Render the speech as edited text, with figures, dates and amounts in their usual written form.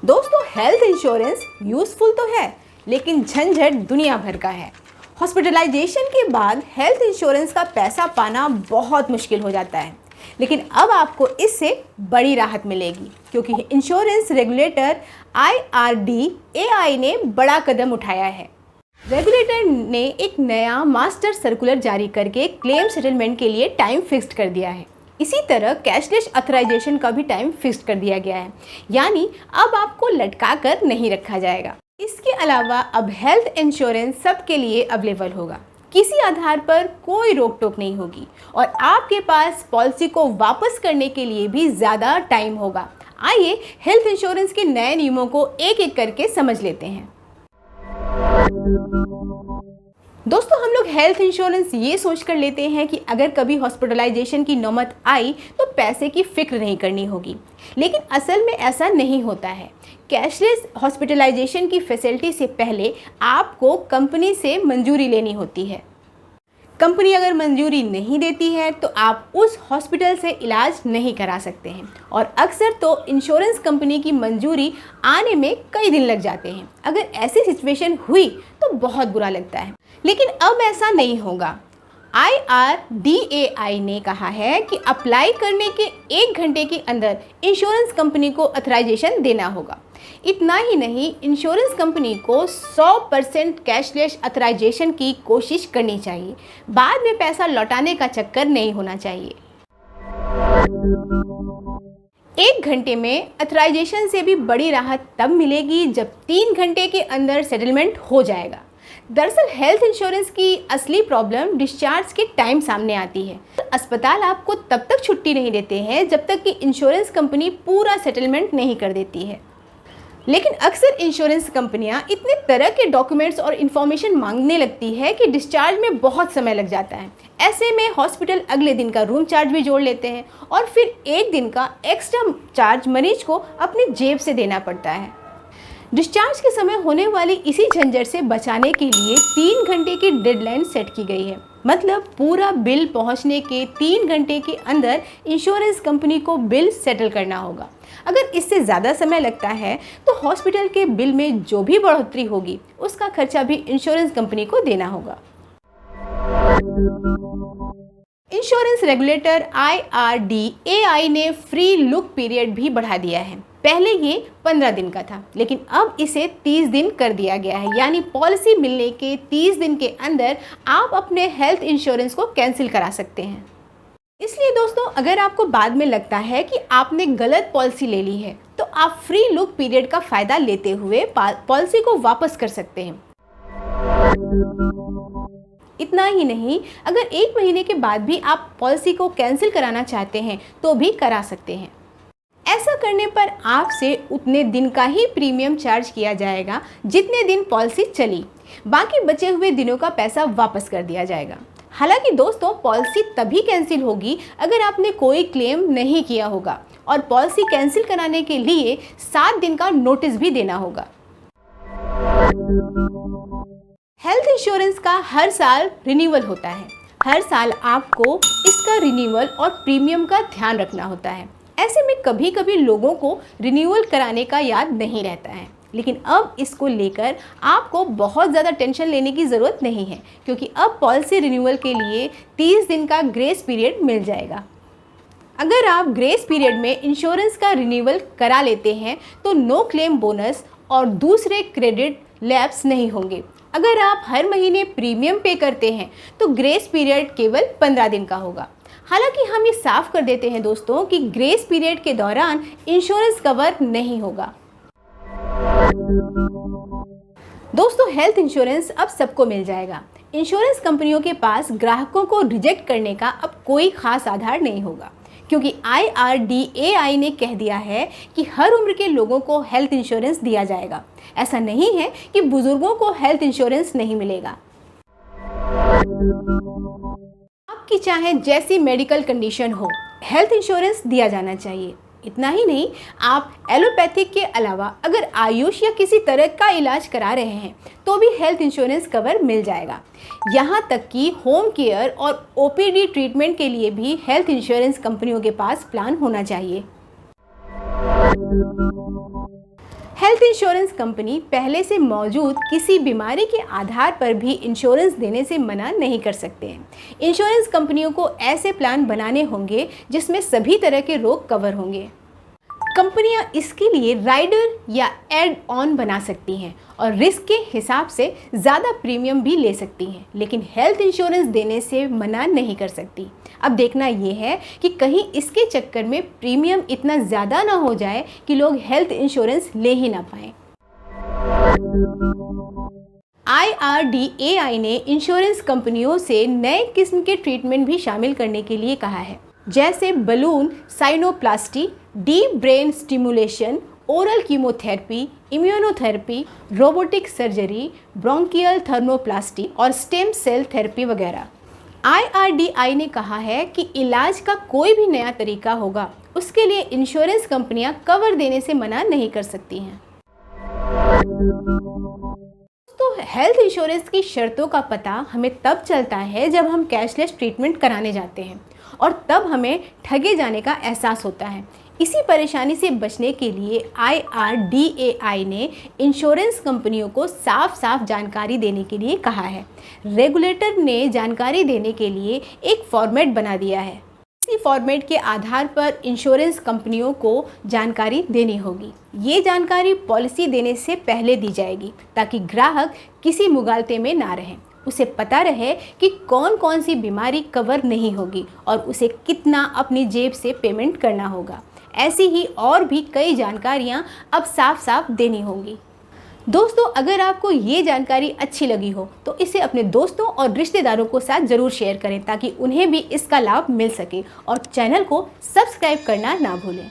दोस्तों, health insurance useful तो है, लेकिन झंझट दुनिया भर का है। हॉस्पिटलाइजेशन के बाद हेल्थ इंश्योरेंस का पैसा पाना बहुत मुश्किल हो जाता है, लेकिन अब आपको इससे बड़ी राहत मिलेगी क्योंकि इंश्योरेंस रेगुलेटर IRDAI ने बड़ा कदम उठाया है। रेगुलेटर ने एक नया मास्टर सर्कुलर जारी करके क्लेम सेटलमेंट के लिए टाइम फिक्स्ड कर दिया है। इसी तरह कैशलेस ऑथराइजेशन का भी टाइम फिक्स्ड कर दिया गया है, यानी अब आपको लटका कर नहीं रखा जाएगा। इसके अलावा अब हेल्थ इंश्योरेंस सबके लिए अवेलेबल होगा, किसी आधार पर कोई रोक टोक नहीं होगी और आपके पास पॉलिसी को वापस करने के लिए भी ज़्यादा टाइम होगा। आइए हेल्थ इंश्योरेंस के नए नियमों को एक एक करके समझ लेते हैं। दोस्तों, हम लोग हेल्थ इंश्योरेंस ये सोच कर लेते हैं कि अगर कभी हॉस्पिटलाइजेशन की नौबत आई तो पैसे की फिक्र नहीं करनी होगी, लेकिन असल में ऐसा नहीं होता है। कैशलेस हॉस्पिटलाइजेशन की फैसिलिटी से पहले आपको कंपनी से मंजूरी लेनी होती है। कंपनी अगर मंजूरी नहीं देती है तो आप उस हॉस्पिटल से इलाज नहीं करा सकते हैं और अक्सर तो इंश्योरेंस कंपनी की मंजूरी आने में कई दिन लग जाते हैं। अगर ऐसी सिचुएशन हुई तो बहुत बुरा लगता है, लेकिन अब ऐसा नहीं होगा। IRDAI ने कहा है कि अप्लाई करने के 1 घंटे के अंदर इंश्योरेंस कंपनी को ऑथराइजेशन देना होगा। इतना ही नहीं, इंश्योरेंस कंपनी को 100% कैशलेस ऑथराइजेशन की कोशिश करनी चाहिए। बाद में पैसा लौटाने का चक्कर नहीं होना चाहिए। 1 घंटे में ऑथराइजेशन से भी बड़ी राहत तब मिलेगी जब 3 घंटे के अंदर सेटलमेंट हो जाएगा। दरअसल हेल्थ इंश्योरेंस की असली प्रॉब्लम डिस्चार्ज के टाइम सामने आती है। अस्पताल आपको तब तक छुट्टी नहीं देते हैं जब तक कि इंश्योरेंस कंपनी पूरा सेटलमेंट नहीं कर देती है। लेकिन अक्सर इंश्योरेंस कंपनियां इतने तरह के डॉक्यूमेंट्स और इन्फॉर्मेशन मांगने लगती है कि डिस्चार्ज में बहुत समय लग जाता है। ऐसे में हॉस्पिटल अगले दिन का रूम चार्ज भी जोड़ लेते हैं और फिर 1 दिन का एक्स्ट्रा चार्ज मरीज को अपनी जेब से देना पड़ता है। डिस्चार्ज के समय होने वाली इसी झंझट से बचाने के लिए 3 घंटे की डेडलाइन सेट की गई है। मतलब पूरा बिल पहुंचने के 3 घंटे के अंदर इंश्योरेंस कंपनी को बिल सेटल करना होगा। अगर इससे ज़्यादा समय लगता है तो हॉस्पिटल के बिल में जो भी बढ़ोतरी होगी उसका खर्चा भी इंश्योरेंस कंपनी को देना होगा। इंश्योरेंस रेगुलेटर IRDAI ने फ्री लुक पीरियड भी बढ़ा दिया है। पहले ये 15 दिन का था, लेकिन अब इसे 30 दिन कर दिया गया है, यानी पॉलिसी मिलने के 30 दिन के अंदर आप अपने हेल्थ इंश्योरेंस को कैंसिल करा सकते हैं। इसलिए दोस्तों, अगर आपको बाद में लगता है कि आपने गलत पॉलिसी ले ली है तो आप फ्री लुक पीरियड का फ़ायदा लेते हुए पॉलिसी को वापस कर सकते हैं। इतना ही नहीं, अगर 1 महीने के बाद भी आप पॉलिसी को कैंसिल कराना चाहते हैं तो भी करा सकते हैं। ऐसा करने पर आपसे उतने दिन का ही प्रीमियम चार्ज किया जाएगा जितने दिन पॉलिसी चली। बाकी बचे हुए दिनों का पैसा वापस कर दिया जाएगा। हालांकि दोस्तों, पॉलिसी तभी कैंसिल होगी अगर आपने कोई क्लेम नहीं किया होगा और पॉलिसी कैंसिल कराने के लिए 7 दिन का नोटिस भी देना होगा। हेल्थ इंश्योरेंस का हर साल रिन्यूअल होता है। हर साल आपको इसका रिन्यूअल और प्रीमियम का ध्यान रखना होता है। ऐसे में कभी कभी लोगों को रिन्यूअल कराने का याद नहीं रहता है, लेकिन अब इसको लेकर आपको बहुत ज़्यादा टेंशन लेने की ज़रूरत नहीं है क्योंकि अब पॉलिसी रिन्यूअल के लिए 30 दिन का ग्रेस पीरियड मिल जाएगा। अगर आप ग्रेस पीरियड में इंश्योरेंस का रिन्यूअल करा लेते हैं तो नो क्लेम बोनस और दूसरे क्रेडिट लैप्स नहीं होंगे। अगर आप हर महीने प्रीमियम पे करते हैं तो ग्रेस पीरियड केवल 15 दिन का होगा। हालांकि हम ये साफ कर देते हैं दोस्तों कि ग्रेस पीरियड के दौरान इंश्योरेंस कवर नहीं होगा। दोस्तों, हेल्थ इंश्योरेंस अब सबको मिल जाएगा। इंश्योरेंस कंपनियों के पास ग्राहकों को रिजेक्ट करने का अब कोई खास आधार नहीं होगा क्योंकि IRDAI ने कह दिया है कि हर उम्र के लोगों को हेल्थ इंश्योरेंस दिया जाएगा। ऐसा नहीं है कि बुजुर्गों को हेल्थ इंश्योरेंस नहीं मिलेगा। आपकी चाहे जैसी मेडिकल कंडीशन हो, हेल्थ इंश्योरेंस दिया जाना चाहिए। इतना ही नहीं, आप एलोपैथिक के अलावा अगर आयुष या किसी तरह का इलाज करा रहे हैं तो भी हेल्थ इंश्योरेंस कवर मिल जाएगा। यहाँ तक कि होम केयर और OPD ट्रीटमेंट के लिए भी हेल्थ इंश्योरेंस कंपनियों के पास प्लान होना चाहिए। हेल्थ इंश्योरेंस कंपनी पहले से मौजूद किसी बीमारी के आधार पर भी इंश्योरेंस देने से मना नहीं कर सकते हैं। इंश्योरेंस कंपनियों को ऐसे प्लान बनाने होंगे जिसमें सभी तरह के रोग कवर होंगे। कंपनियां इसके लिए राइडर या एड ऑन बना सकती हैं और रिस्क के हिसाब से ज़्यादा प्रीमियम भी ले सकती हैं, लेकिन हेल्थ इंश्योरेंस देने से मना नहीं कर सकती। अब देखना ये है कि कहीं इसके चक्कर में प्रीमियम इतना ज़्यादा ना हो जाए कि लोग हेल्थ इंश्योरेंस ले ही ना पाएँ। IRDAI ने इंश्योरेंस कंपनियों से नए किस्म के ट्रीटमेंट भी शामिल करने के लिए कहा है, जैसे balloon sinuplasty, deep brain stimulation, oral chemotherapy, immunotherapy, robotic surgery, bronchial thermoplasty और स्टेम सेल थेरेपी वगैरह। IRDAI ने कहा है कि इलाज का कोई भी नया तरीका होगा, उसके लिए इंश्योरेंस कंपनियां कवर देने से मना नहीं कर सकती हैं। तो हेल्थ इंश्योरेंस की शर्तों का पता हमें तब चलता है जब हम कैशलेस ट्रीटमेंट कराने जाते हैं और तब हमें ठगे जाने का एहसास होता है। इसी परेशानी से बचने के लिए IRDAI ने इंश्योरेंस कंपनियों को साफ साफ जानकारी देने के लिए कहा है। रेगुलेटर ने जानकारी देने के लिए एक फॉर्मेट बना दिया है। इसी फॉर्मेट के आधार पर इंश्योरेंस कंपनियों को जानकारी देनी होगी। ये जानकारी पॉलिसी देने से पहले दी जाएगी ताकि ग्राहक किसी मुगालते में ना रहे। उसे पता रहे कि कौन कौन सी बीमारी कवर नहीं होगी और उसे कितना अपनी जेब से पेमेंट करना होगा। ऐसी ही और भी कई जानकारियां अब साफ साफ देनी होंगी। दोस्तों, अगर आपको ये जानकारी अच्छी लगी हो तो इसे अपने दोस्तों और रिश्तेदारों को साथ ज़रूर शेयर करें ताकि उन्हें भी इसका लाभ मिल सके और चैनल को सब्सक्राइब करना ना भूलें।